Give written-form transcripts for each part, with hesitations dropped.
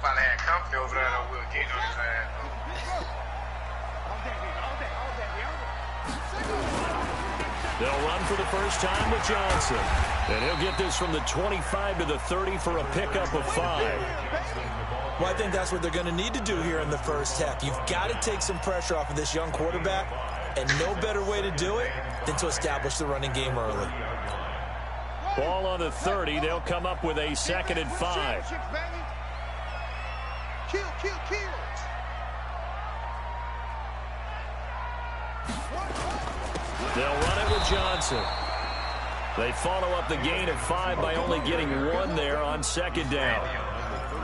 probably had company over there that will get on his ass. They'll run for the first time with Johnson. And he'll get this from the 25 to the 30 for a pickup of 5. Well, I think that's what they're going to need to do here in the first half. You've got to take some pressure off of this young quarterback, and no better way to do it than to establish the running game early. Ball on the 30. They'll come up with a 2nd and 5. Kill. They'll run it with Johnson. They follow up the gain of 5 by only getting 1 there on 2nd down.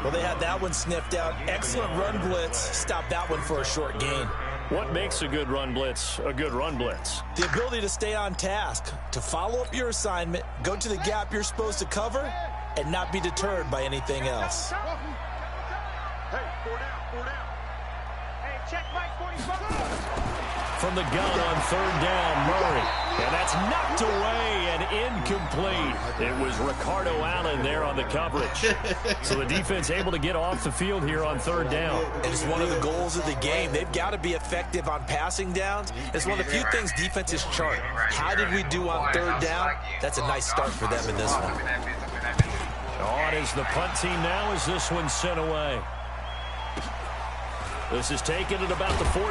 Well, they had that one sniffed out. Excellent run blitz. Stop that one for a short gain. What makes a good run blitz a good run blitz? The ability to stay on task, to follow up your assignment, go to the gap you're supposed to cover, and not be deterred by anything else. Hey, 4 down. Hey, check Mike 45. From the gun on 3rd down, Murray. And that's knocked away and incomplete. It was Ricardo Allen there on the coverage. So the defense able to get off the field here on 3rd down. It's one of the goals of the game. They've got to be effective on passing downs. It's one of the few things defenses chart. How did we do on 3rd down? That's a nice start for them in this one. On is the punt team now as this one's sent away. This is taken at about the 14.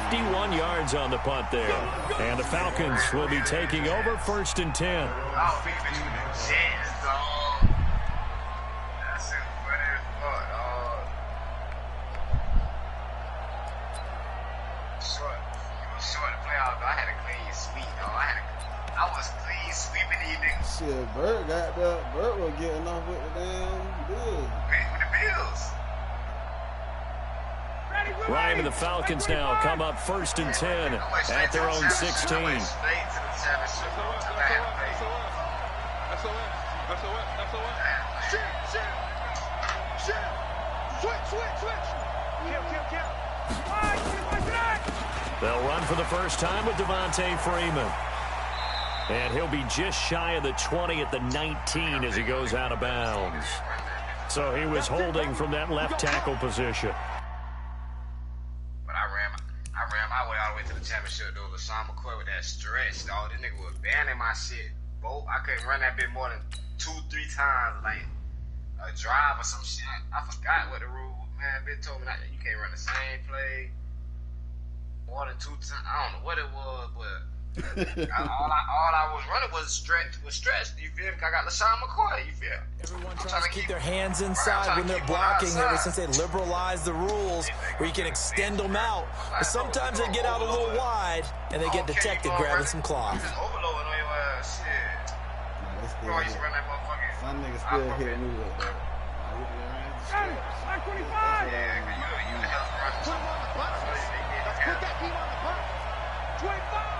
51 yards on the punt there. And the Falcons will be taking over 1st and 10. Shit, Burt got that. Burt was getting off with the damn Bills. With the Bills. Ryan and the Falcons now come up 1st and 10 at their own 16. They'll run for the first time with Devontae Freeman. And he'll be just shy of the 20 at the 19 as he goes out of bounds. So he was holding from that left tackle position. But I ran my way all the way to the championship though. LaShawn McCoy with that stretch, dog. This nigga was banning my shit. I couldn't run that bit more than 2-3 times, like a drive or some shit. I forgot what the rule, man. Bitch told me that you can't run the same play more than 2 times. I don't know what it was, but all I was running was stretched. You feel me? I got LaShawn McCoy. You feel? Everyone tries to keep their hands inside when they're blocking. Ever since they liberalized the rules, where you can extend them out, but sometimes they get out a little wide and they get detected grabbing some cloth. Overloading on your ass, shit. Bro, you run that motherfucker. Some niggas still hit me with that. Hey, 25. Yeah, you the hell run. Put him on the button. Let's put that team on the button. 25.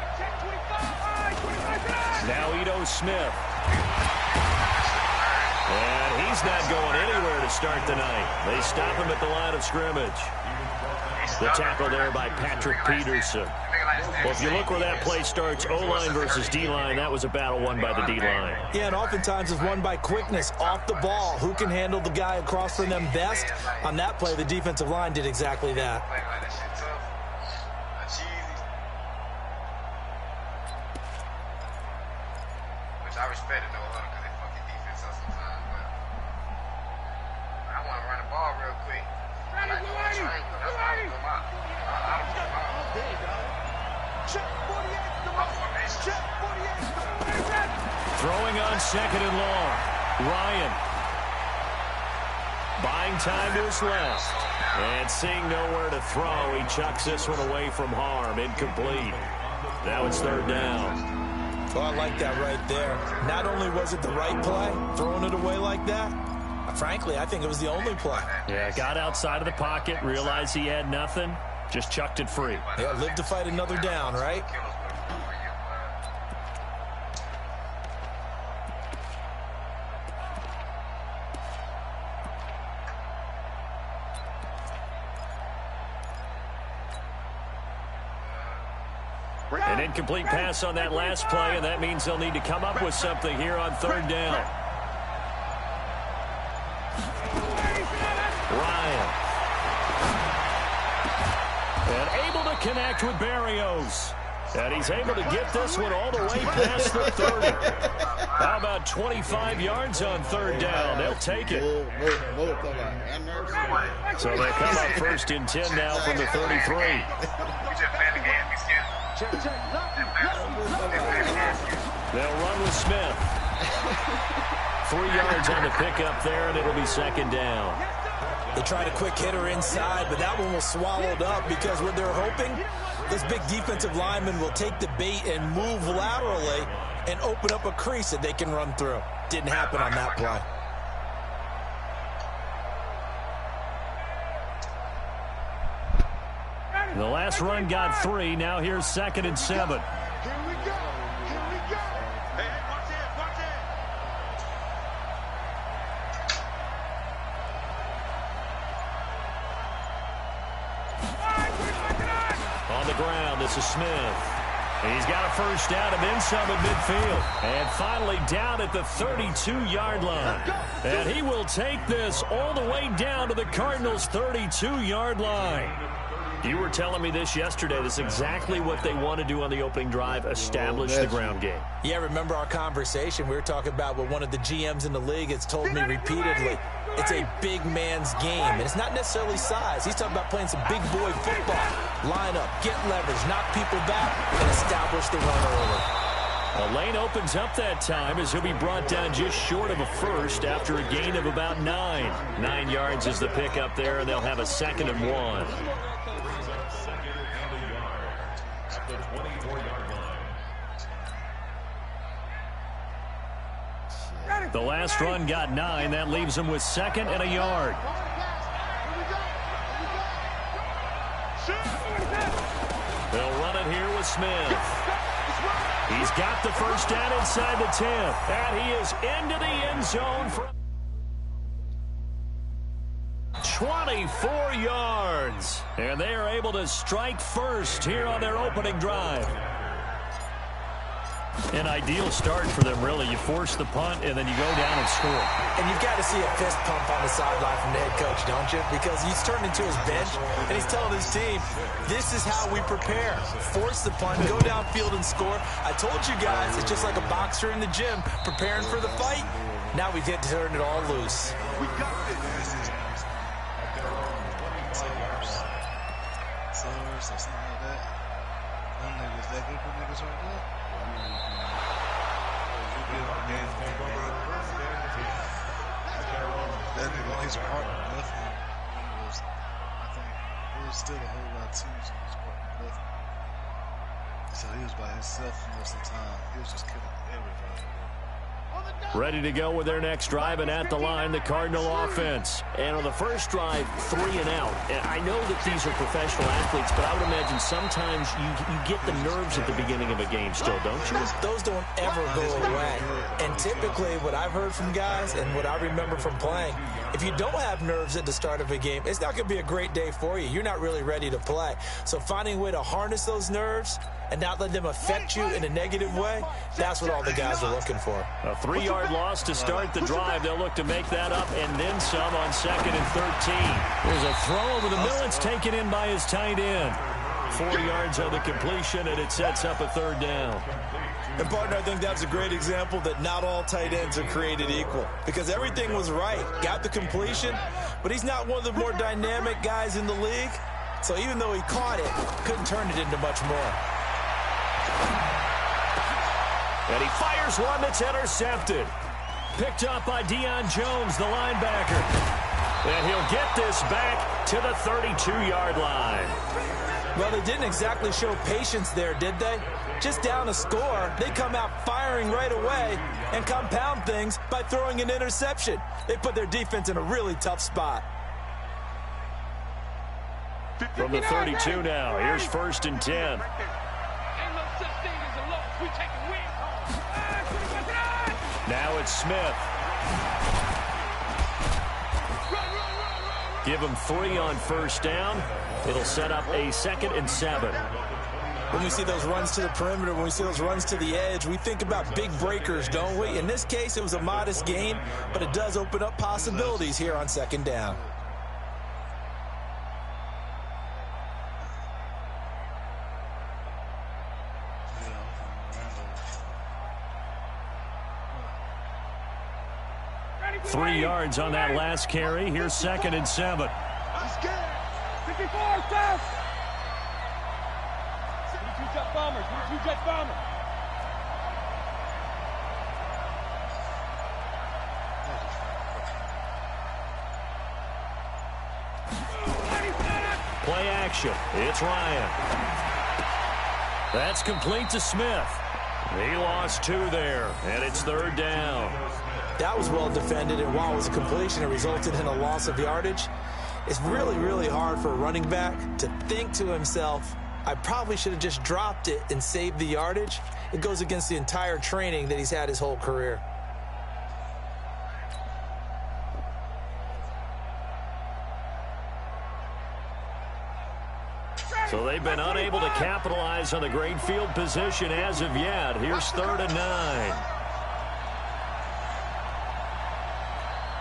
Now Ito Smith. And he's not going anywhere to start the night. They stop him at the line of scrimmage. The tackle there by Patrick Peterson. Well, if you look where that play starts, O-line versus D-line, that was a battle won by the D-line. Yeah, and oftentimes it's won by quickness off the ball. Who can handle the guy across from them best? On that play, the defensive line did exactly that. I respect it, though, because they fucking defense us sometimes, but I want to run the ball real quick. I like to run the triangle. That's how I come out. I don't come out. Check 48. Throwing on 2nd and long. Ryan. Buying time to his left. And seeing nowhere to throw, he chucks this one away from harm. Incomplete. Now it's 3rd down. Well, I like that right there. Not only was it the right play, throwing it away like that, frankly, I think it was the only play. Yeah, got outside of the pocket, realized he had nothing, just chucked it free. Yeah, live to fight another down, right? An incomplete pass on that last play, and that means they'll need to come up with something here on 3rd down. can't connect with Barrios. And he's able to get this one all the way past the 30. How about 25 yards on third down? They'll take it. So they come up first and 10 now from the 33. They'll run with Smith. 3 yards on the pickup there, and it'll be second down. They tried a quick hitter inside, but that one was swallowed up because what they're hoping, this big defensive lineman will take the bait and move laterally and open up a crease that they can run through. Didn't happen on that play. The last run got 3. Now here's 2nd and 7. Here we go. Here we go. Hey, watch it. Watch it. On the ground, this is Smith. He's got a first down and then some at midfield. And finally down at the 32-yard line. And he will take this all the way down to the Cardinals' 32-yard line. You were telling me this yesterday. This is exactly what they want to do on the opening drive, establish the ground game. Yeah, remember our conversation? We were talking about what one of the GMs in the league has told me repeatedly. It's a big man's game, and it's not necessarily size. He's talking about playing some big boy football. Line up, get leverage, knock people back, and establish the run early. A lane opens up that time as he'll be brought down just short of a first after a gain of about 9. 9 yards is the pickup there, and they'll have a 2nd and 1. The last run got 9. That leaves him with 2nd and a yard. They'll run it here with Smith. He's got the first down inside the 10. And he is into the end zone for 24 yards. And they are able to strike first here on their opening drive. An ideal start for them, really. You force the punt, and then you go down and score. And you've got to see a fist pump on the sideline from the head coach, don't you? Because he's turned into his bench, and he's telling his team, this is how we prepare. Force the punt, go downfield and score. I told you guys, it's just like a boxer in the gym preparing for the fight. Now we get to turn it all loose. We got this. Something like that. Them niggas, that good niggas right there. That nigga, his partner left him. I think there was still a whole lot of teams when his partner left him. So he was by himself most of the time. He was just killing everybody. Ready to go with their next drive, and at the line, the Cardinal offense. And on the first drive, 3 and out. And I know that these are professional athletes, but I would imagine sometimes you get the nerves at the beginning of a game still, don't you? Those don't ever go away. And typically, what I've heard from guys and what I remember from playing, if you don't have nerves at the start of a game, it's not going to be a great day for you. You're not really ready to play. So finding a way to harness those nerves and not let them affect you in a negative way, that's what all the guys are looking for. A 3-yard loss to start the drive. They'll look to make that up and then some on 2nd and 13. There's a throw over the middle. It's taken in by his tight end. 4 yards on the completion, and it sets up a 3rd down. And, partner, I think that's a great example that not all tight ends are created equal, because everything was right. Got the completion, but he's not one of the more dynamic guys in the league. So even though he caught it, couldn't turn it into much more. And he fires one that's intercepted. Picked up by Deion Jones, the linebacker. And he'll get this back to the 32-yard line. Well, they didn't exactly show patience there, did they? Just down a score, they come out firing right away and compound things by throwing an interception. They put their defense in a really tough spot. From the 32 now, here's 1st and 10. Now it's Smith. Give him 3 on 1st down. It'll set up a 2nd and 7. When we see those runs to the perimeter, when we see those runs to the edge, we think about big breakers, don't we? In this case, it was a modest gain, but it does open up possibilities here on 2nd down. yards on that last carry. Here's 2nd and 7. He's scared. 54, fast. 72 Jet Bombers. 72 Jet Bombers. Play action. It's Ryan. That's complete to Smith. He lost 2 there, and it's 3rd down. That was well defended, and while it was a completion, it resulted in a loss of yardage. It's really, really hard for a running back to think to himself, I probably should have just dropped it and saved the yardage. It goes against the entire training that he's had his whole career. So they've been unable to capitalize on the great field position as of yet. Here's 3rd and 9.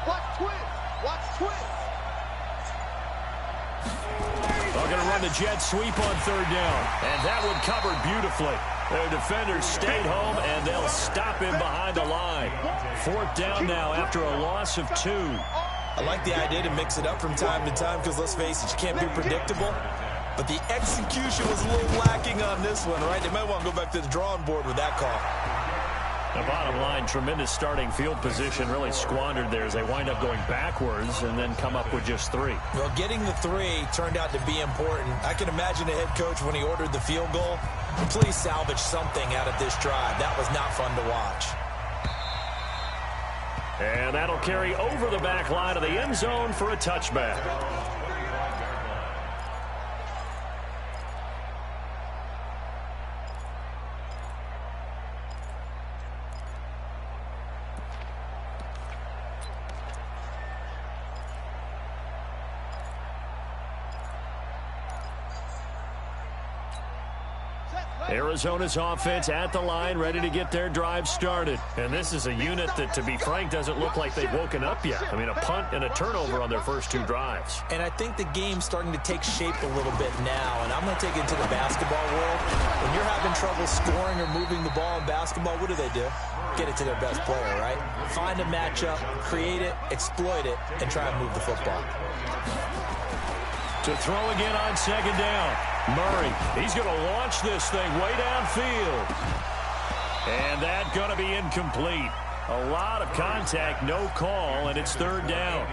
Watch twist. Watch twist. They're going to run the jet sweep on 3rd down. And that one covered beautifully. Their defenders stayed home, and they'll stop him behind the line. 4th down now after a loss of 2. I like the idea to mix it up from time to time because, let's face it, you can't be predictable. But the execution was a little lacking on this one, right? They might want to go back to the drawing board with that call. The bottom line, tremendous starting field position really squandered there as they wind up going backwards and then come up with just 3. Well, getting the 3 turned out to be important. I can imagine the head coach when he ordered the field goal. Please salvage something out of this drive. That was not fun to watch. And that'll carry over the back line of the end zone for a touchback. Arizona's offense at the line, ready to get their drive started. And this is a unit that, to be frank, doesn't look like they've woken up yet. I mean, a punt and a turnover on their first 2 drives. And I think the game's starting to take shape a little bit now. And I'm going to take it to the basketball world. When you're having trouble scoring or moving the ball in basketball, what do? Get it to their best player, right? Find a matchup, create it, exploit it, and try and move the football. To throw again on 2nd down. Murray, he's going to launch this thing way downfield. And that's going to be incomplete. A lot of contact, no call, and it's 3rd down.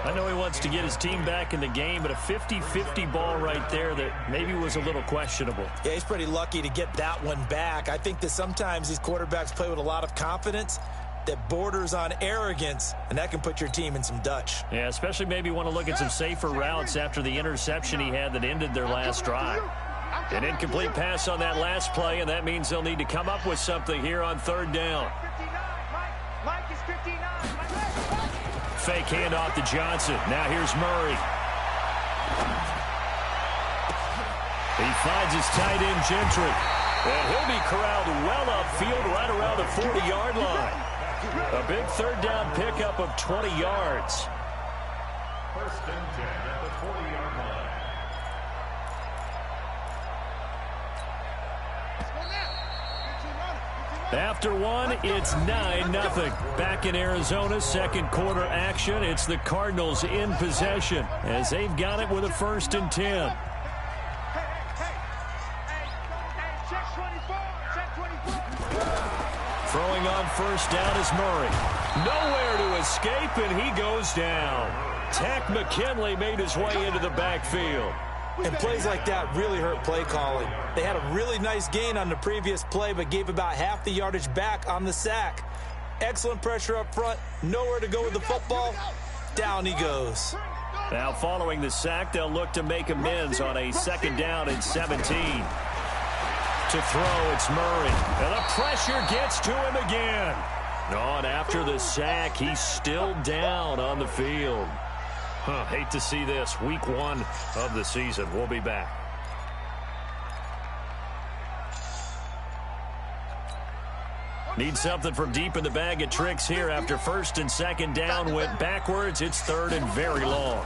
I know he wants to get his team back in the game, but a 50-50 ball right there that maybe was a little questionable. Yeah, he's pretty lucky to get that one back. I think that sometimes these quarterbacks play with a lot of confidence that borders on arrogance, and that can put your team in some Dutch. Yeah, especially maybe want to look at some safer routes after the interception he had that ended their last drive. An incomplete pass on that last play, and that means they'll need to come up with something here on 3rd down. Fake handoff to Johnson. Now here's Murray. He finds his tight end, Gentry. And he'll be corralled well upfield right around the 40-yard line. A big 3rd down pickup of 20 yards. 1st and 10 at the 40-yard line. After 1, it's 9-0. Back in Arizona's 2nd quarter action, it's the Cardinals in possession as they've got it with a 1st and 10. Throwing on 1st down is Murray. Nowhere to escape, and he goes down. Tack McKinley made his way into the backfield. And plays like that really hurt play calling. They had a really nice gain on the previous play, but gave about half the yardage back on the sack. Excellent pressure up front. Nowhere to go with the football. Down he goes. Now following the sack, they'll look to make amends on a 2nd down and 17. To throw, it's Murray. And the pressure gets to him again. And after the sack, he's still down on the field. Hate to see this. Week 1 of the season. We'll be back. Need something from deep in the bag of tricks here after 1st and 2nd down went backwards. It's 3rd and very long.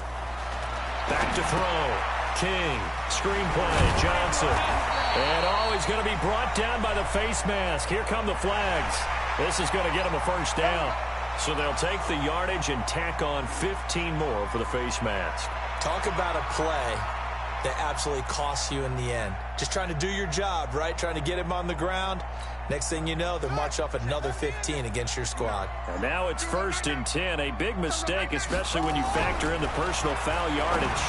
Back to throw. King, screen play, Johnson. And he's going to be brought down by the face mask. Here come the flags. This is going to get him a 1st down. So they'll take the yardage and tack on 15 more for the face mask. Talk about a play that absolutely costs you in the end. Just trying to do your job, right? Trying to get him on the ground. Next thing you know, they'll march off another 15 against your squad. And now it's 1st and 10. A big mistake, especially when you factor in the personal foul yardage.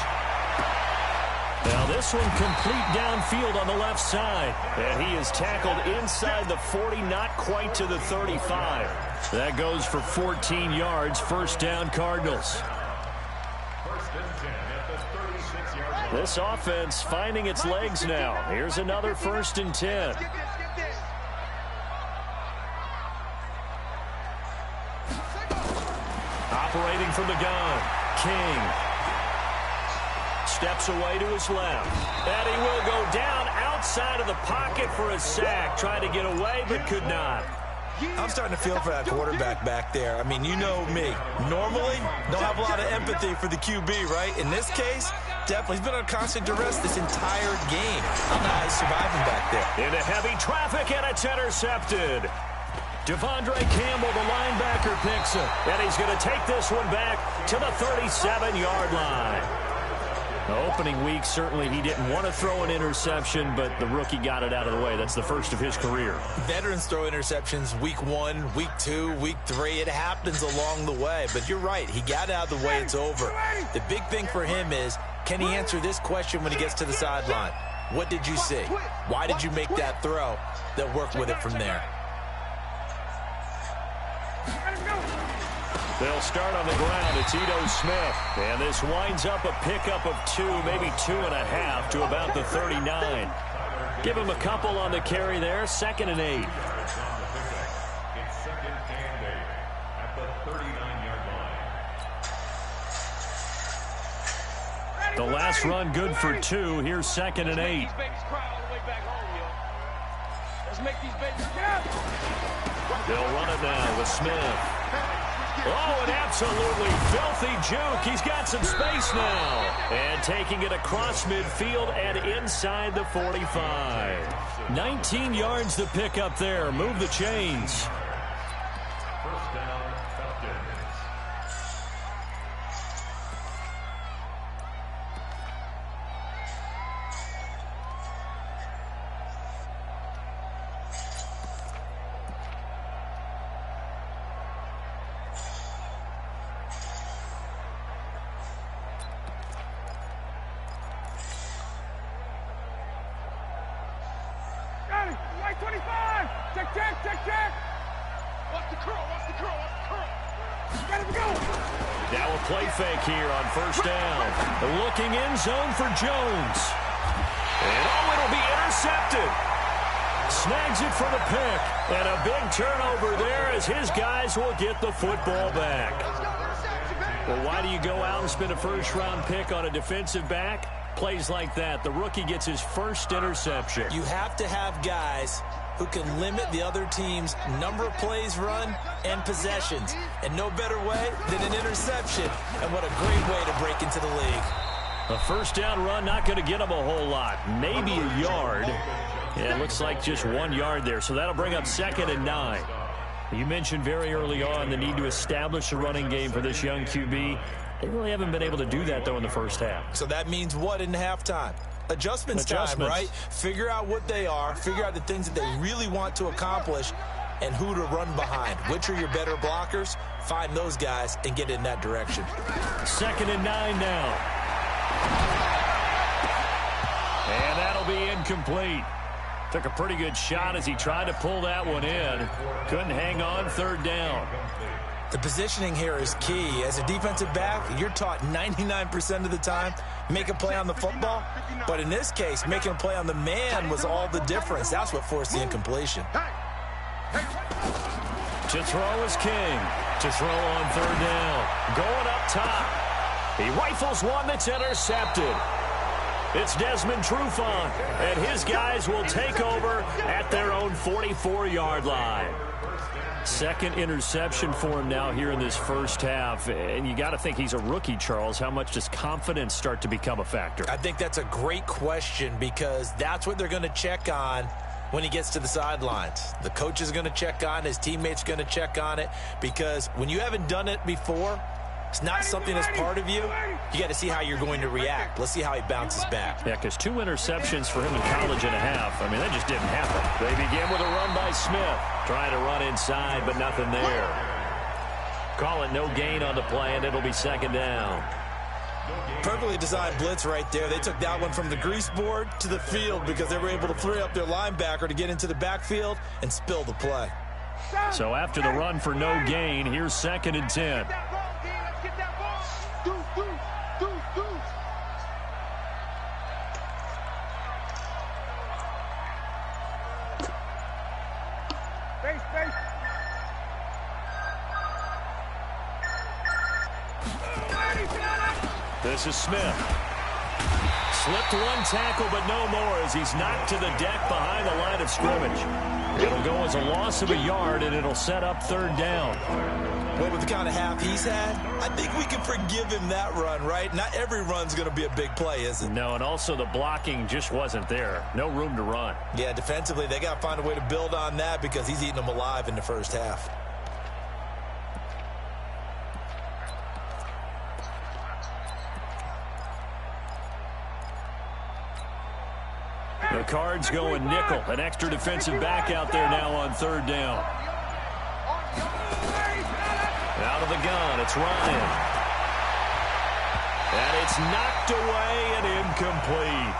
Now this one complete downfield on the left side. And he is tackled inside the 40, not quite to the 35. That goes for 14 yards, 1st down Cardinals. This offense finding its legs now. Here's another 1st and 10. Operating from the gun, King. Steps away to his left. And he will go down outside of the pocket for a sack. Tried to get away, but could not. I'm starting to feel for that quarterback back there. I mean, you know me. Normally, don't have a lot of empathy for the QB, right? In this case, definitely. He's been on constant duress this entire game. I don't know how he's surviving back there. Into heavy traffic, and it's intercepted. Devondre Campbell, the linebacker, picks it. And he's going to take this one back to the 37-yard line. The opening week, certainly he didn't want to throw an interception, but the rookie got it out of the way. That's the first of his career. Veterans throw interceptions week 1, week 2, week 3. It happens along the way. But you're right. He got out of the way. It's over. The big thing for him is, can he answer this question when he gets to the sideline? What did you see? Why did you make that throw? They'll work with it from there. They'll start on the ground. It's Ito Smith. And this winds up a pickup of 2, maybe 2.5 to about the 39. Give him a couple on the carry there. 2nd and 8. It's 2nd and 8 at the 39-yard line. The last run good for 2. Here's 2nd and 8. They'll run it now with Smith. Oh, an absolutely filthy juke. He's got some space now. And taking it across midfield and inside the 45. 19 yards to pick up there. Move the chains. 1st down, Falcons. Right 25! Check! Watch the curl! Got it to go! Now a play fake here on 1st down. Looking end zone for Jones. And it'll be intercepted. Snags it for the pick. And a big turnover there as his guys will get the football back. Well, why do you go out and spend a 1st-round pick on a defensive back? Plays like that. The rookie gets his 1st interception. You have to have guys who can limit the other team's number of plays run and possessions. And no better way than an interception. And what a great way to break into the league. A 1st down run, not going to get him a whole lot. Maybe a yard. Yeah, it looks like just 1 yard there. So that'll bring up 2nd and 9. You mentioned very early on the need to establish a running game for this young QB. They really haven't been able to do that, though, in the 1st half. So that means what in halftime? Adjustments time, right? Figure out what they are. Figure out the things that they really want to accomplish and who to run behind. Which are your better blockers? Find those guys and get in that direction. 2nd and 9 now. And that'll be incomplete. Took a pretty good shot as he tried to pull that one in. Couldn't hang on 3rd down. The positioning here is key. As a defensive back, you're taught 99% of the time, make a play on the football. But in this case, making a play on the man was all the difference. That's what forced the incompletion. To throw is King. To throw on 3rd down. Going up top. He rifles one that's intercepted. It's Desmond Trufant, and his guys will take over at their own 44-yard line. 2nd interception for him now here in this 1st half. And you got to think he's a rookie, Charles. How much does confidence start to become a factor? I think that's a great question because that's what they're going to check on when he gets to the sidelines. The coach is going to check on it. His teammates are going to check on it, because when you haven't done it before, it's not something that's part of you. You got to see how you're going to react. Let's see how he bounces back. Yeah, because 2 interceptions for him in college and a half. I mean, that just didn't happen. They begin with a run by Smith. Trying to run inside, but nothing there. Call it no gain on the play, and it'll be second down. Perfectly designed blitz right there. They took that one from the grease board to the field because they were able to free up their linebacker to get into the backfield and spill the play. So after the run for no gain, here's 2nd and 10. This is Smith. Slipped one tackle, but no more as he's knocked to the deck behind the line of scrimmage. It'll go as a loss of a yard, and it'll set up 3rd down. Well, with the kind of half he's had, I think we can forgive him that run, right? Not every run's going to be a big play, is it? No, and also the blocking just wasn't there. No room to run. Yeah, defensively, they got to find a way to build on that because he's eating them alive in the first half. The Cards going nickel. An extra defensive back out there now on 3rd down. Out of the gun, it's Ryan. And it's knocked away and incomplete.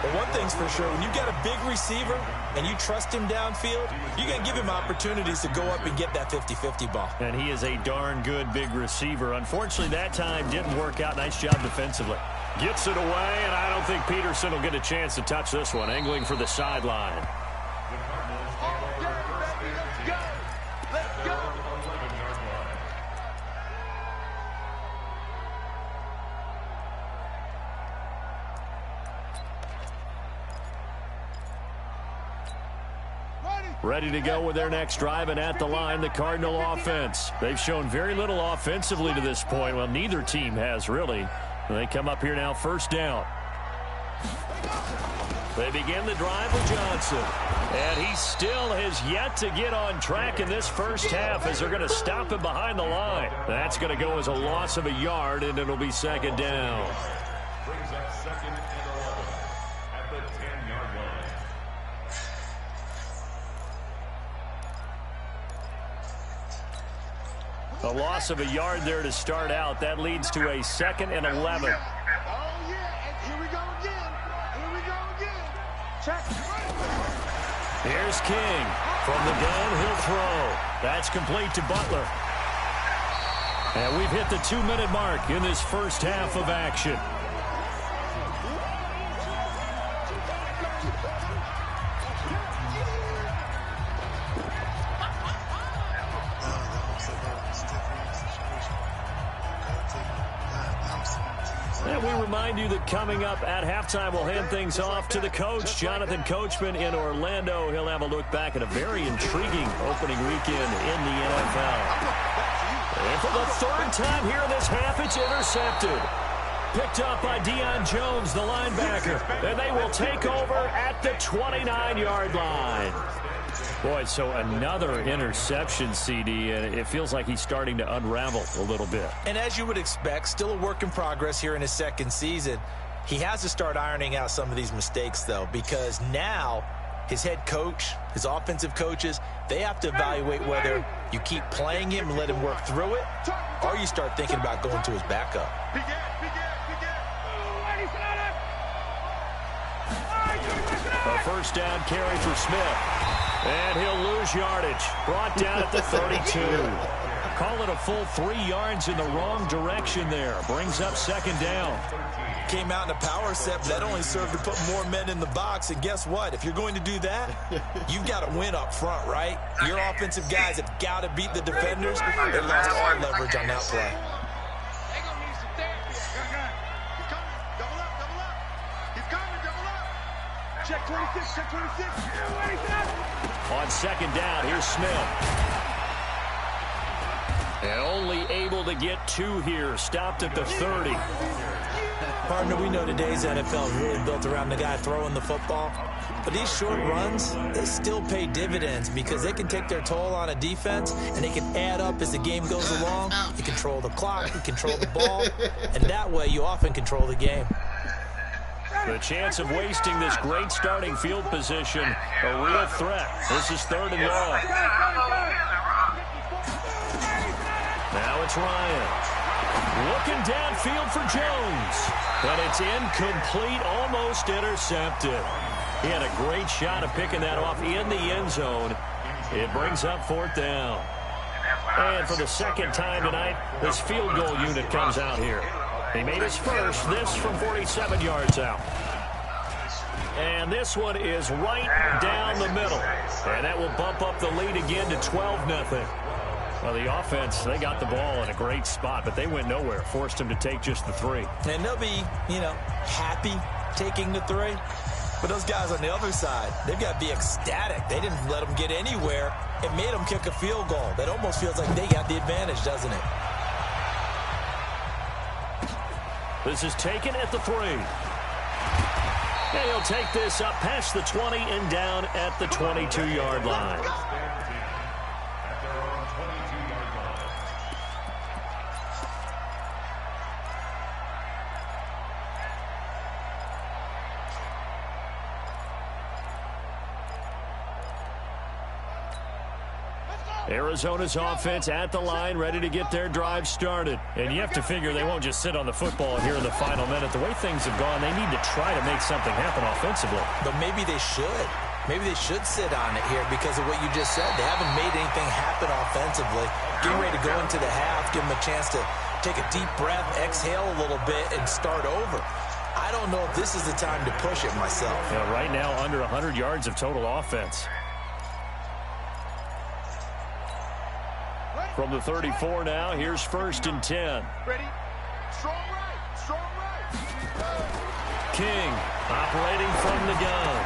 Well, one thing's for sure, when you've got a big receiver and you trust him downfield, you're going to give him opportunities to go up and get that 50-50 ball. And he is a darn good big receiver. Unfortunately, that time didn't work out. Nice job defensively. Gets it away, and I don't think Peterson will get a chance to touch this one. Angling for the sideline. Ready to go with their next drive, and at the line, the Cardinal offense. They've shown very little offensively to this point. Well, neither team has, really. They come up here now, 1st down. They begin the drive with Johnson. And he still has yet to get on track in this first half as they're going to stop him behind the line. That's going to go as a loss of a yard, and it'll be 2nd down. Brings up 2nd and 11 at the 10-yard line. A loss of a yard there to start out. That leads to a 2nd and 11. Oh, yeah, and here we go again. Here we go again. Check. Here's King from the downhill throw. That's complete to Butler. And we've hit the 2-minute mark in this first half of action. And we remind you that coming up at halftime, we'll hand things off to the coach, Jonathan Coachman in Orlando. He'll have a look back at a very intriguing opening weekend in the NFL. And for the 3rd time here in this half, it's intercepted. Picked up by Deion Jones, the linebacker. And they will take over at the 29-yard line. Boy, so another interception, CD, and it feels like he's starting to unravel a little bit. And as you would expect, still a work in progress here in his 2nd season. He has to start ironing out some of these mistakes, though, because now his head coach, his offensive coaches, they have to evaluate whether you keep playing him and let him work through it, or you start thinking about going to his backup. A 1st down carry for Smith. And he'll lose yardage. Brought down at the 32. Call it a full 3 yards in the wrong direction there. Brings up 2nd down. Came out in a power set, but that only served to put more men in the box. And guess what? If you're going to do that, you've got to win up front, right? Your offensive guys have got to beat the defenders. They lost all leverage on that play. Check 26, check 26. On 2nd down, here's Smith. And only able to get 2 here. Stopped at the 30. Partner, we know today's NFL is really built around the guy throwing the football. But these short runs, they still pay dividends because they can take their toll on a defense and they can add up as the game goes along. You control the clock, you control the ball, and that way you often control the game. The chance of wasting this great starting field position, a real threat. This is 3rd and long. Now it's Ryan. Looking downfield for Jones. And it's incomplete, almost intercepted. He had a great shot of picking that off in the end zone. It brings up 4th down. And for the second time tonight, this field goal unit comes out here. He made his first, this from 47 yards out. And this one is right down the middle. And that will bump up the lead again to 12-0. Well, the offense, they got the ball in a great spot, but they went nowhere. Forced him to take just the 3. And they'll be, happy taking the 3. But those guys on the other side, they've got to be ecstatic. They didn't let them get anywhere. It made them kick a field goal. That almost feels like they got the advantage, doesn't it? This is taken at the 3. And he'll take this up past the 20 and down at the 22-yard line. Arizona's offense at the line, ready to get their drive started. And you have to figure they won't just sit on the football here in the final minute. The way things have gone, they need to try to make something happen offensively. But maybe they should. Maybe they should sit on it here because of what you just said. They haven't made anything happen offensively. Getting ready to go into the half, give them a chance to take a deep breath, exhale a little bit, and start over. I don't know if this is the time to push it myself. Right now, under 100 yards of total offense. From the 34 now, here's 1st and 10. Ready? Strong right. Strong right. King operating from the gun.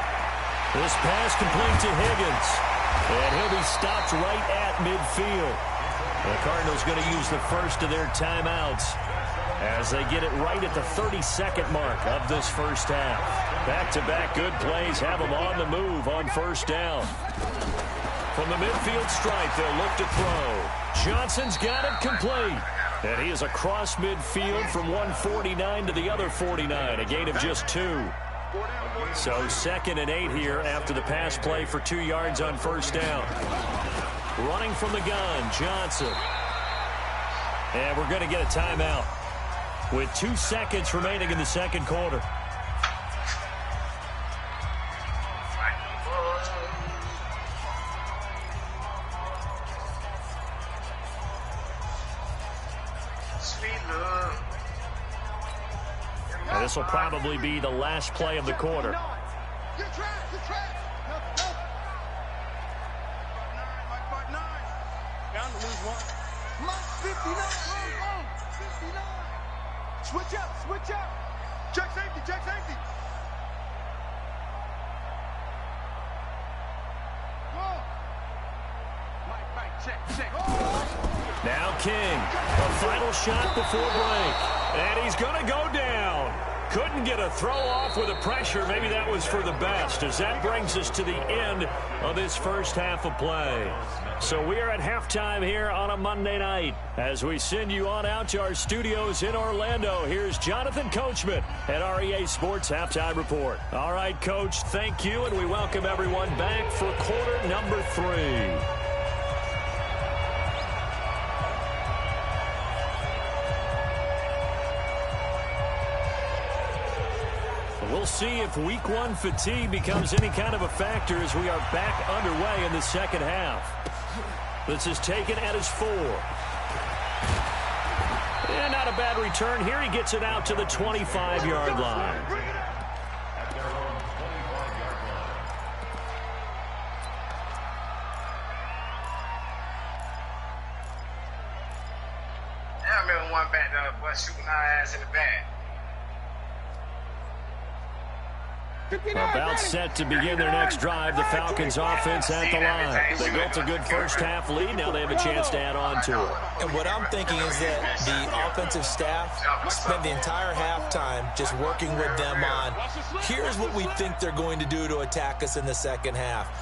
This pass complete to Higgins. And he'll be stopped right at midfield. The Cardinals going to use the first of their timeouts as they get it right at the 32nd mark of this first half. Back-to-back good plays have them on the move on 1st down. From the midfield stripe, they'll look to throw. Johnson's got it complete. And he is across midfield from 149 to the other 49, a gain of just 2. So 2nd and 8 here after the pass play for 2 yards on 1st down. Running from the gun, Johnson. And we're going to get a timeout with 2 seconds remaining in the 2nd quarter. And this will probably be the last play of the quarter. Get track, get track. Down to lose 1. 59. 59. Switch out, switch out. Check safety, check safety. Mike, check. Now King, a final shot before break. And he's going to go down. Couldn't get a throw off with the pressure. Maybe that was for the best, as that brings us to the end of this first half of play. So we are at halftime here on a Monday night. As we send you on out to our studios in Orlando, here's Jonathan Coachman at REA Sports Halftime Report. All right, Coach, thank you, and we welcome everyone back for quarter number 3. We'll see if week 1 fatigue becomes any kind of a factor as we are back underway in the second half. This is taken at his 4. And not a bad return here. He gets it out to the 25-yard line. I remember one back there, boy, shooting our ass in the back. About set to begin their next drive, the Falcons offense at the line. They built a good first half lead. Now they have a chance to add on to it. And what I'm thinking is that the offensive staff spent the entire halftime just working with them on, here's what we think they're going to do to attack us in the second half.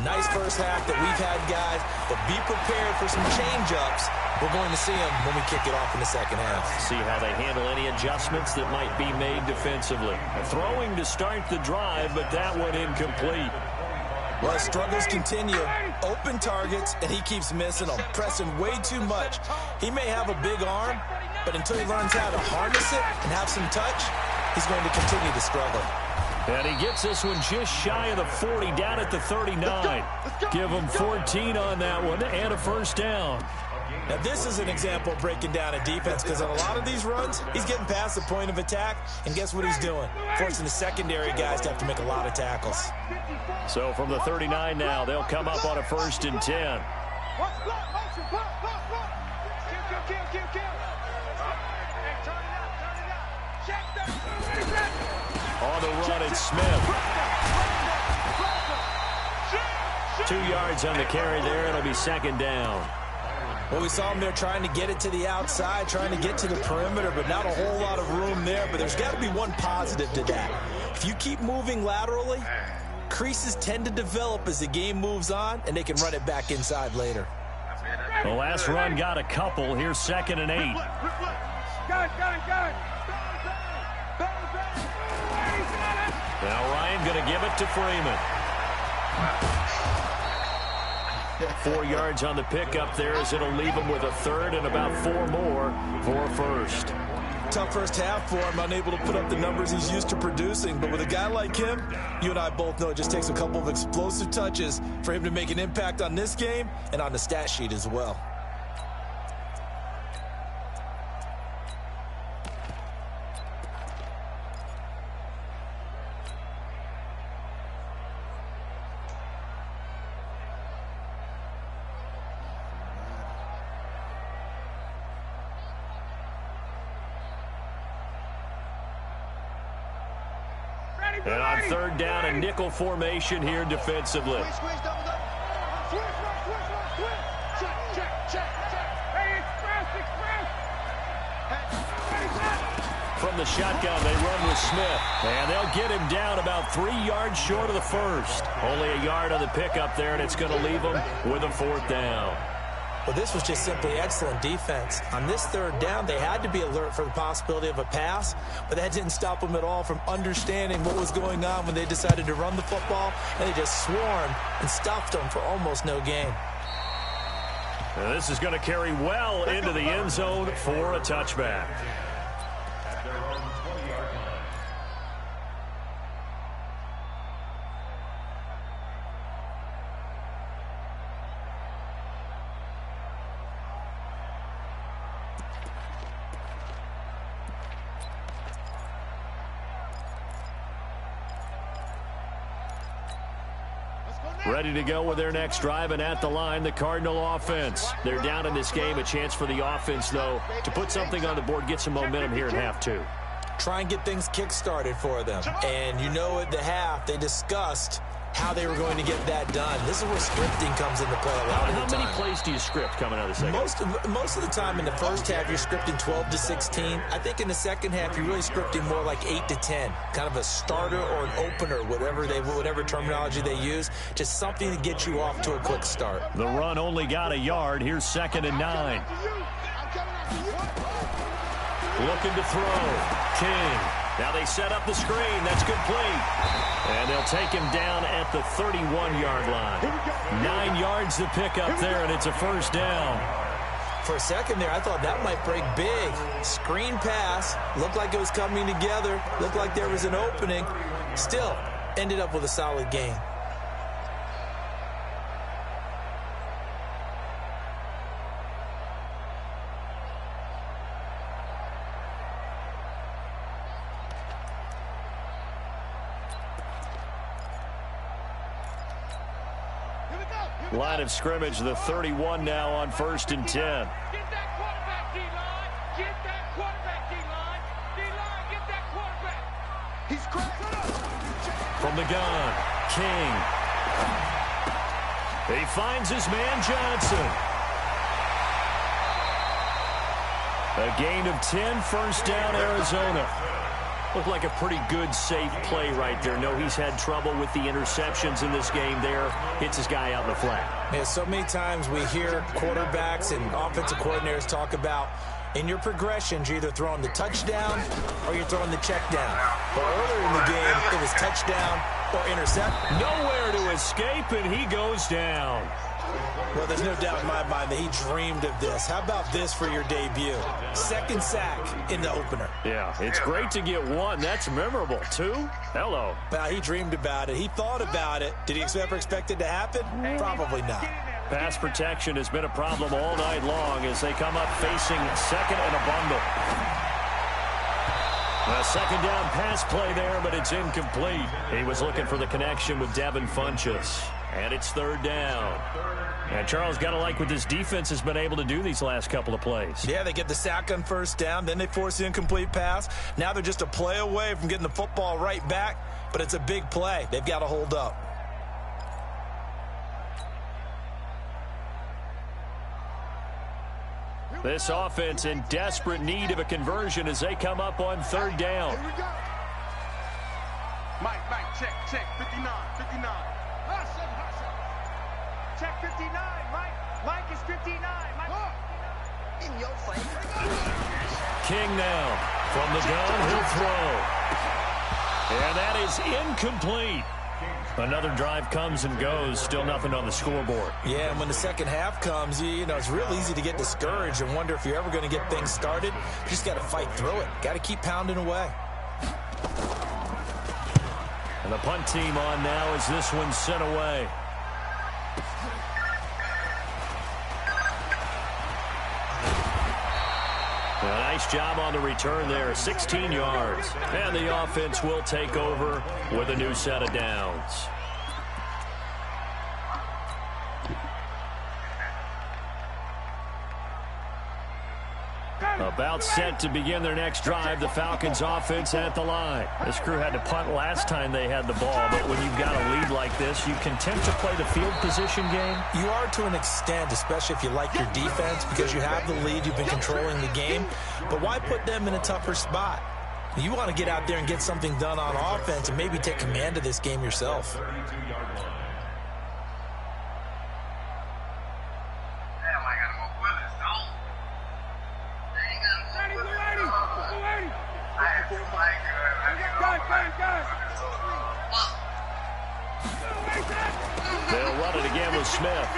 Nice first half that we've had, guys, but be prepared for some change-ups. We're going to see them when we kick it off in the second half. See how they handle any adjustments that might be made defensively. Throwing to start the drive, but that one incomplete. Well, struggles continue. Open targets, and he keeps missing them, pressing way too much. He may have a big arm, but until he learns how to harness it and have some touch, he's going to continue to struggle. And he gets this one just shy of the 40, down at the 39. Give him 14 on that one and a first down. Now, this is an example of breaking down a defense, because on a lot of these runs, he's getting past the point of attack, and guess what he's doing? Forcing the secondary guys to have to make a lot of tackles. So from the 39 now, they'll come up on a 1st and 10. On the run, it's Smith. 2 yards on the carry there. It'll be 2nd down. Well, we saw him there trying to get it to the outside, trying to get to the perimeter, but not a whole lot of room there. But there's got to be one positive to that. If you keep moving laterally, creases tend to develop as the game moves on, and they can run it back inside later. The last run got a couple. Here's 2nd and 8. Now Ryan going to give it to Freeman. 4 yards on the pickup there, as it'll leave him with a 3rd and about 4 more for a first. Tough first half for him, unable to put up the numbers he's used to producing. But with a guy like him, you and I both know it just takes a couple of explosive touches for him to make an impact on this game and on the stat sheet as well. And on 3rd down, a nickel formation here defensively. From the shotgun, they run with Smith. And they'll get him down about 3 yards short of the first. Only a yard on the pickup there, and it's going to leave him with a 4th down. Well, this was just simply excellent defense. On this 3rd down, they had to be alert for the possibility of a pass, but that didn't stop them at all from understanding what was going on when they decided to run the football, and they just swarmed and stuffed them for almost no gain. Now this is going to carry well into the end zone for a touchback. Ready to go with their next drive, and at the line, the Cardinal offense. They're down in this game. A chance for the offense, though, to put something on the board, get some momentum here in half 2. Try and get things kick-started for them. And you know at the half, they discussed how they were going to get that done. This is where scripting comes into play a lot of the time. How many plays do you script coming out of the second? Most of the time in the first half, you're scripting 12 to 16. I think in the second half, you're really scripting more like 8 to 10. Kind of a starter or an opener, whatever terminology they use. Just something to get you off to a quick start. The run only got a yard. Here's 2nd and 9. Looking to throw. King. Now they set up the screen. That's complete. And they'll take him down at the 31-yard line. 9 yards to pick up there, and it's a first down. For a second there, I thought that might break big. Screen pass. Looked like it was coming together. Looked like there was an opening. Still, ended up with a solid gain. Line of scrimmage, the 31 now on 1st and 10. Get that quarterback, D-line. Get that quarterback, D-line. D-line, get that quarterback. He's cracking up. From the gun, King. He finds his man Johnson. A gain of 10, first down, Arizona. Looked like a pretty good, safe play right there. No, he's had trouble with the interceptions in this game there. Hits his guy out in the flat. Yeah, so many times we hear quarterbacks and offensive coordinators talk about in your progressions, you're either throwing the touchdown or you're throwing the check down. But earlier in the game, it was touchdown or intercept. Nowhere to escape, and he goes down. Well, there's no doubt in my mind that he dreamed of this. How about this for your debut? Second sack in the opener. Yeah, it's great to get one. That's memorable. 2? Hello. Well, he dreamed about it. He thought about it. Did he ever expect it to happen? Probably not. Pass protection has been a problem all night long as they come up facing second and a bundle. A second down pass play there, but it's incomplete. He was looking for the connection with Devin Funchess. And it's third down. And Charles, got to like what this defense has been able to do these last couple of plays. Yeah, they get the sack on first down, then they force the incomplete pass. Now they're just a play away from getting the football right back, but it's a big play. They've got to hold up. This offense in desperate need of a conversion as they come up on third down. Mike, check, 59. Check 59, Mike. Mike is 59. Mike. In your face. King now. From the gun, he'll throw. And that is incomplete. Another drive comes and goes. Still nothing on the scoreboard. Yeah, and when the second half comes, you know, it's real easy to get discouraged and wonder if you're ever going to get things started. You just got to fight through it. Got to keep pounding away. And the punt team on now as this one's sent away. A nice job on the return there, 16 yards. And the offense will take over with a new set of downs. About set to begin their next drive, the Falcons offense at the line. This crew had to punt last time they had the ball, but when you've got a lead like this, you can tend to play the field position game. You are to an extent, especially if you like your defense, because you have the lead, you've been controlling the game. But why put them in a tougher spot? You want to get out there and get something done on offense and maybe take command of this game yourself. They'll run it again with Smith.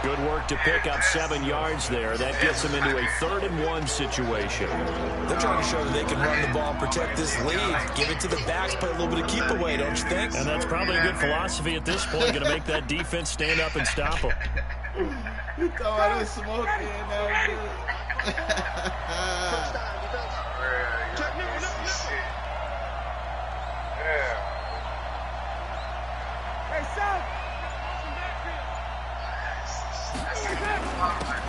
Good work to pick up 7 yards there. That gets them into a 3rd and 1 situation. They're trying to show that they can run the ball and protect this lead. Give it to the backs, play a little bit of keep away, don't you think? And that's probably a good philosophy at this point. Going to make that defense stand up and stop them. You thought I was smoking that good.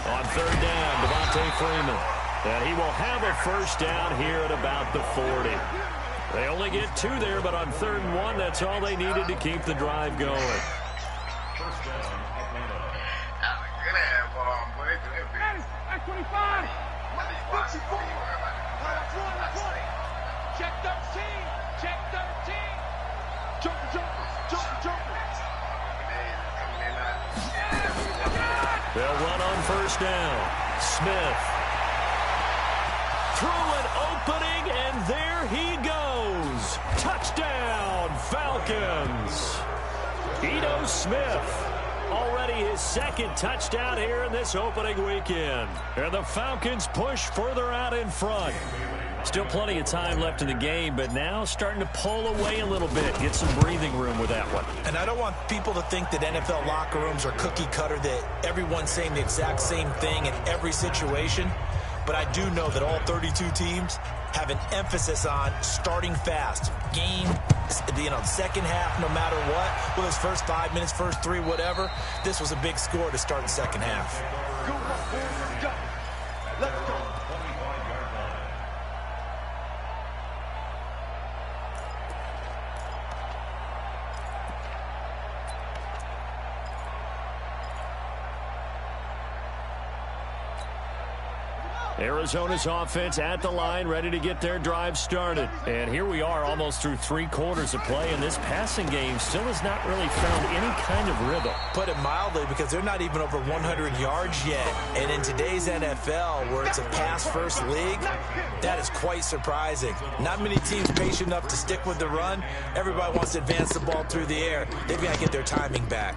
On 3rd down, Devontae Freeman. And he will have a first down here at about the 40. They only get 2 there, but on 3rd and 1, that's all they needed to keep the drive going. First down, Atlanta. At 25. Check 13. Check 13. Jump. They'll run on first down. Smith. Through an opening, and there he goes. Touchdown, Falcons. Ito Smith. Already his 2nd touchdown here in this opening weekend. And the Falcons push further out in front. Still plenty of time left in the game, but now starting to pull away a little bit, get some breathing room with that one. And I don't want people to think that NFL locker rooms are cookie cutter, that everyone's saying the exact same thing in every situation. But I do know that all 32 teams have an emphasis on starting fast. Game, second half, no matter what. Whether it's first 5 minutes, first 3, whatever. This was a big score to start the second half. Let's go. Arizona's offense at the line, ready to get their drive started. And here we are almost through 3 quarters of play, and this passing game still has not really found any kind of rhythm. Put it mildly, because they're not even over 100 yards yet. And in today's NFL, where it's a pass-first league, that is quite surprising. Not many teams patient enough to stick with the run. Everybody wants to advance the ball through the air. They've got to get their timing back.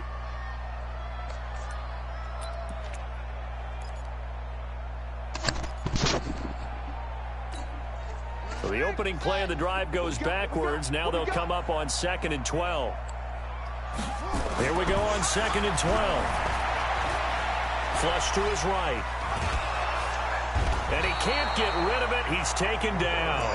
So the opening play of the drive goes backwards. Now they'll come up on 2nd and 12. Here we go on 2nd and 12. Flush to his right. And he can't get rid of it. He's taken down.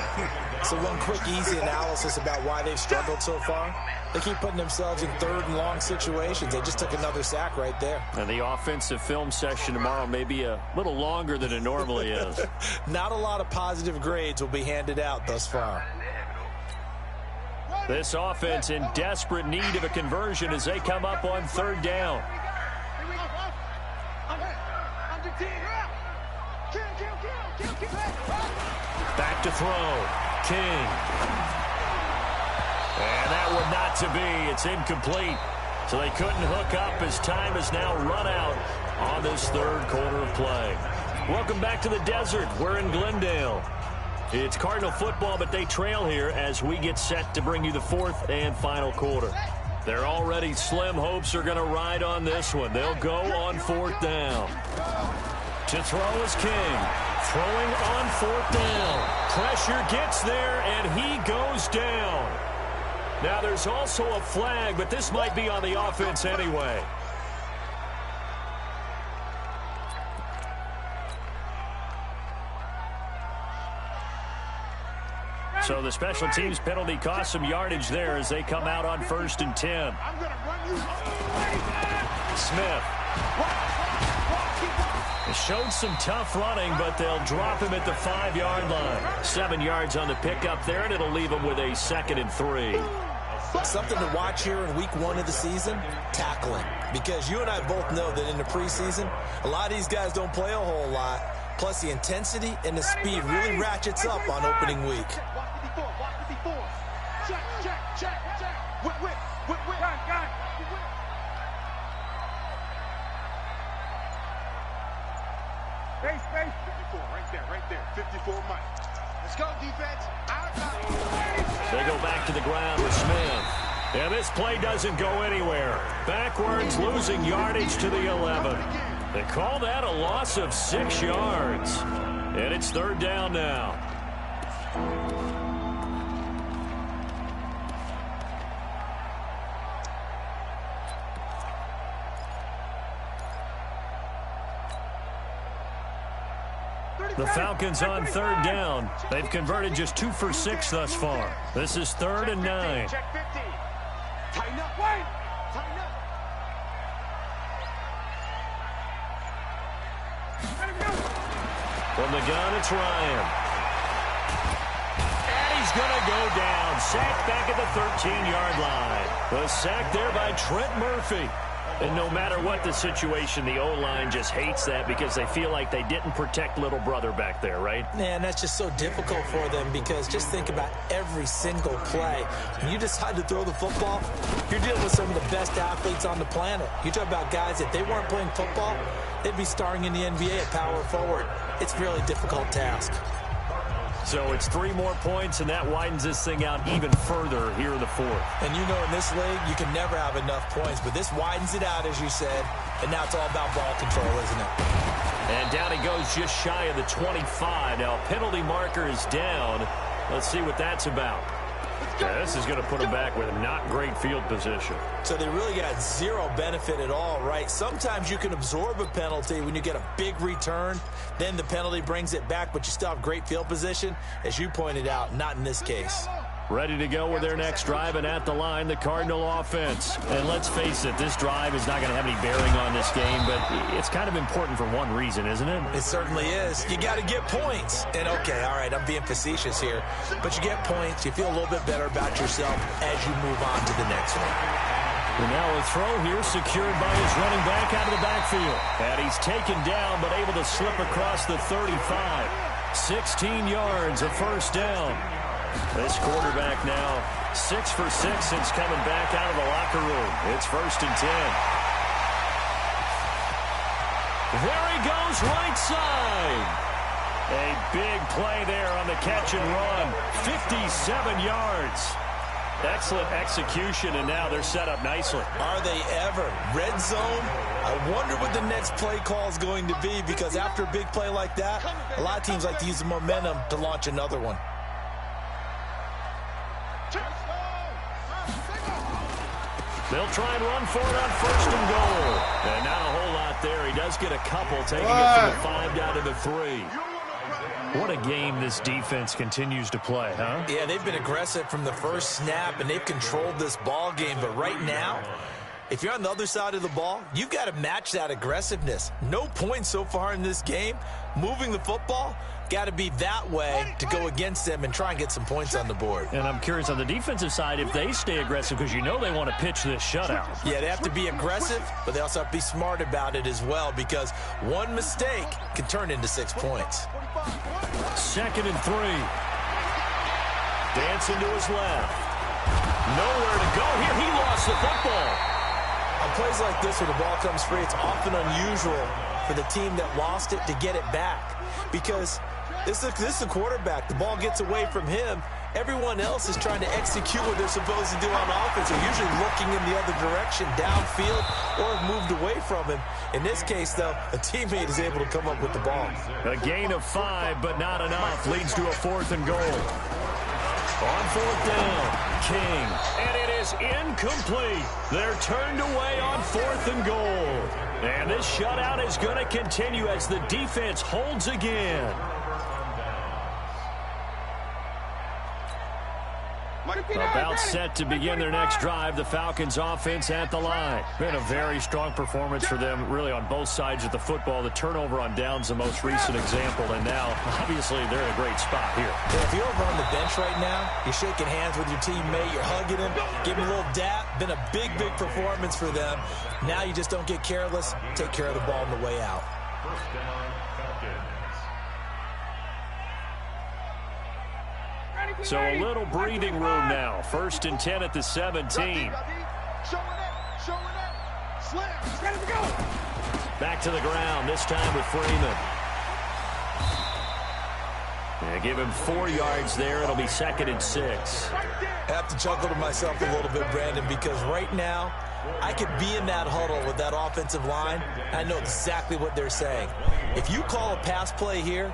So one quick, easy analysis about why they've struggled so far. They keep putting themselves in 3rd and long situations. They just took another sack right there. And the offensive film session tomorrow may be a little longer than it normally is. Not a lot of positive grades will be handed out thus far. This offense in desperate need of a conversion as they come up on 3rd down. Back to throw. King. And that would not to be. It's incomplete. So they couldn't hook up as time has now run out on this 3rd quarter of play. Welcome back to the desert. We're in Glendale. It's Cardinal football, but they trail here as we get set to bring you the 4th and final quarter. Their already slim hopes are going to ride on this one. They'll go on 4th down. To throw is King. Throwing on 4th down. Pressure gets there, and he goes down. Now, there's also a flag, but this might be on the offense anyway. So the special teams penalty cost some yardage there as they come out on 1st and 10. Smith. Showed some tough running, but they'll drop him at the 5-yard line. 7 yards on the pickup there, and it'll leave him with a 2nd and 3. Something to watch here in week 1 of the season, tackling. Because you and I both know that in the preseason, a lot of these guys don't play a whole lot. Plus, the intensity and the speed really ratchets up on opening week. Space. 54, right there. 54, Mike. Let's go, defense. They go back to the ground with Smith. And this play doesn't go anywhere. Backwards, losing yardage to the 11. They call that a loss of 6 yards. And it's 3rd down now. The Falcons on 3rd down. They've converted just 2 for 6 thus far. This is 3rd and 9. Check 50. Tighten up. Wait. Tighten up. From the gun, it's Ryan. And he's going to go down. Sacked back at the 13-yard line. The sack there by Trent Murphy. And no matter what the situation, the O-line just hates that because they feel like they didn't protect little brother back there, right? Man, that's just so difficult for them because just think about every single play. When you decide to throw the football, you're dealing with some of the best athletes on the planet. You talk about guys, if they weren't playing football, they'd be starring in the NBA at power forward. It's a really difficult task. So it's 3 more points, and that widens this thing out even further here in the 4th. And you know in this league, you can never have enough points, but this widens it out, as you said, and now it's all about ball control, isn't it? And down he goes just shy of the 25. Now, penalty marker is down. Let's see what that's about. Yeah, this is going to put him back with not great field position. So they really got 0 benefit at all, right? Sometimes you can absorb a penalty when you get a big return. Then the penalty brings it back, but you still have great field position. As you pointed out, not in this case. Ready to go with their next drive, and at the line, the Cardinal offense. And let's face it, this drive is not going to have any bearing on this game, but it's kind of important for one reason, isn't it? It certainly is. You got to get points. And okay, all right, I'm being facetious here, but you get points, you feel a little bit better about yourself as you move on to the next one. And now a throw here secured by his running back out of the backfield. And he's taken down but able to slip across the 35. 16 yards, a first down. This quarterback now 6 for 6 since coming back out of the locker room. It's 1st and 10. There he goes right side. A big play there on the catch and run. 57 yards. Excellent execution, and now they're set up nicely. Are they ever? Red zone? I wonder what the next play call is going to be, because after a big play like that, a lot of teams like to use the momentum to launch another one. They'll try and run for it on 1st and goal. And not a whole lot there. He does get a couple, taking it from the 5 down to the 3. What a game this defense continues to play, huh? Yeah, they've been aggressive from the first snap, and they've controlled this ball game. But right now, if you're on the other side of the ball, you've got to match that aggressiveness. No points so far in this game. Moving the football, got to be that way to go against them and try and get some points on the board. And I'm curious on the defensive side if they stay aggressive, because you know they want to pitch this shutout. Yeah, they have to be aggressive, but they also have to be smart about it as well, because one mistake can turn into 6 points. 2nd and 3. Dancing to his left. Nowhere to go here. He lost the football. On plays like this where the ball comes free, it's often unusual for the team that lost it to get it back, because this is a quarterback. The ball gets away from him. Everyone else is trying to execute what they're supposed to do on offense. They're usually looking in the other direction, downfield, or have moved away from him. In this case, though, a teammate is able to come up with the ball. A gain of 5, but not enough. Leads to a 4th and goal. On 4th down, King. And it is incomplete. They're turned away on 4th and goal. And this shutout is going to continue as the defense holds again. About set to begin their next drive. The Falcons offense at the line. Been a very strong performance for them, really, on both sides of the football. The turnover on downs, the most recent example, and now, obviously, they're in a great spot here. Yeah, if you're over on the bench right now, you're shaking hands with your teammate, you're hugging him, giving him a little dap. Been a big, big performance for them. Now you just don't get careless. Take care of the ball on the way out. First down, Falcons. So a little breathing room now. 1st and 10 at the 17. Back to the ground, this time with Freeman. Yeah, give him 4 yards there. It'll be 2nd and 6. I have to chuckle to myself a little bit, Brandon, because right now I could be in that huddle with that offensive line. I know exactly what they're saying. If you call a pass play here,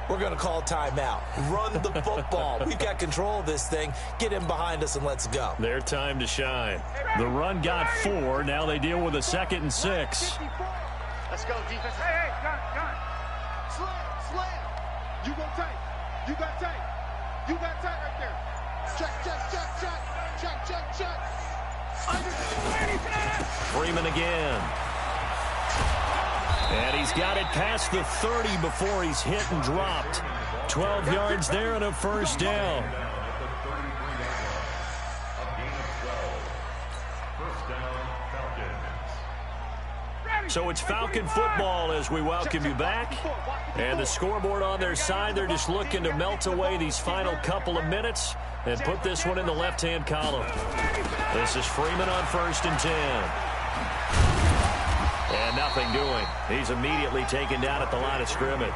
we're going to call timeout. Run the football. We've got control of this thing. Get him behind us and let's go. Their time to shine. The run got 4. Now they deal with a 2nd and 6. Let's go, defense. Hey, gun. Slam. You go tight. You got tight. You got tight right there. Check. Freeman again. And he's got it past the 30 before he's hit and dropped. 12 yards there and a first down. So it's Falcon football as we welcome you back. And the scoreboard on their side, they're just looking to melt away these final couple of minutes and put this one in the left-hand column. This is Freeman on 1st and 10. And nothing doing. He's immediately taken down at the line of scrimmage.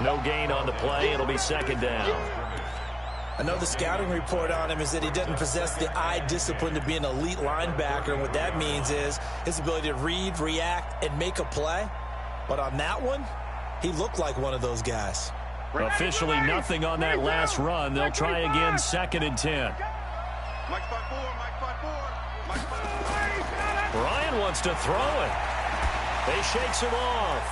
No gain on the play. It'll be 2nd down. I know the scouting report on him is that he doesn't possess the eye discipline to be an elite linebacker. And what that means is his ability to read, react, and make a play. But on that one, he looked like one of those guys. Officially nothing on that last run. They'll try again, 2nd and 10. Ryan wants to throw it. They shakes him off.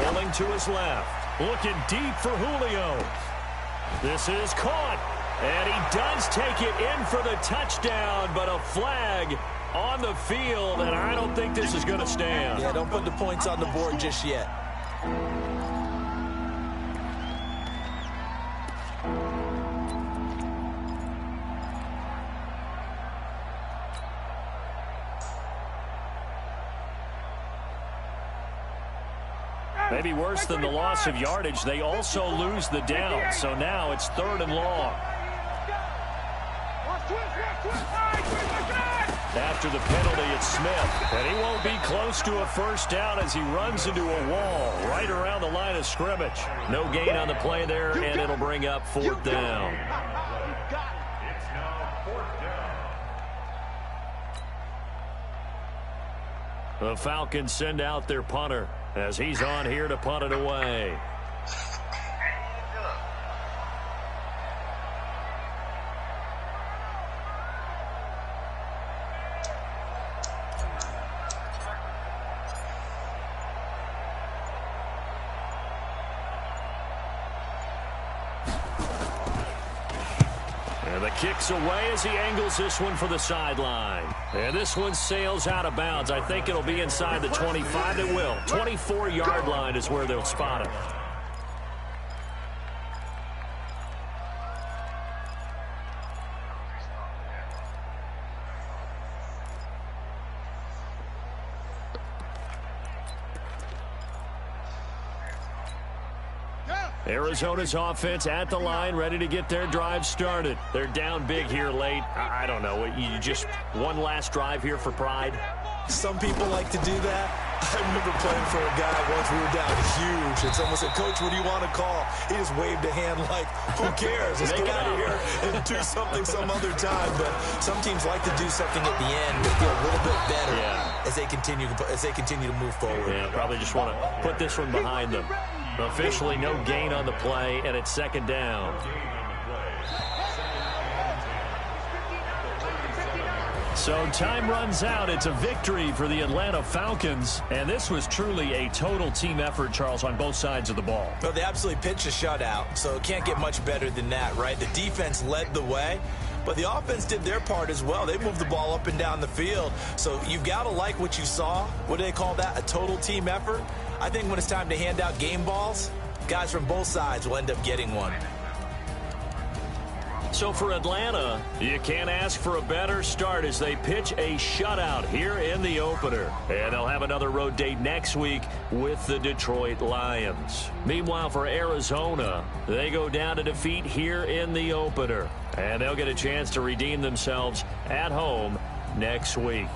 Rolling to his left. Looking deep for Julio. This is caught. And he does take it in for the touchdown, but a flag on the field, and I don't think this is going to stand. Yeah, don't put the points on the board just yet. Maybe worse than the loss of yardage, they also lose the down. So now it's 3rd and long. After the penalty, it's Smith. And he won't be close to a first down as he runs into a wall right around the line of scrimmage. No gain on the play there, and it'll bring up 4th down. It's now 4th down. The Falcons send out their punter as he's on here to punt it away. And the kick's away as he angles this one for the sideline. And this one sails out of bounds. I think it'll be inside the 25. It will. 24-yard line is where they'll spot it. Arizona's offense at the line, ready to get their drive started. They're down big here late. I don't know. You just one last drive here for pride? Some people like to do that. I remember playing for a guy once. We were down huge, and someone said, "Coach, what do you want to call?" He just waved a hand like, "Who cares? Let's get out of here and do something some other time." But some teams like to do something at the end to feel a little bit better as they continue to move forward. Yeah, probably just want to put this one behind them. Officially no gain on the play, and it's 2nd down. So time runs out. It's a victory for the Atlanta Falcons. And this was truly a total team effort, Charles, on both sides of the ball. Well, they absolutely pitched a shutout, so it can't get much better than that, right? The defense led the way, but the offense did their part as well. They moved the ball up and down the field. So you've got to like what you saw. What do they call that? A total team effort? I think when it's time to hand out game balls, guys from both sides will end up getting one. So for Atlanta, you can't ask for a better start as they pitch a shutout here in the opener. And they'll have another road date next week with the Detroit Lions. Meanwhile, for Arizona, they go down to defeat here in the opener. And they'll get a chance to redeem themselves at home next week.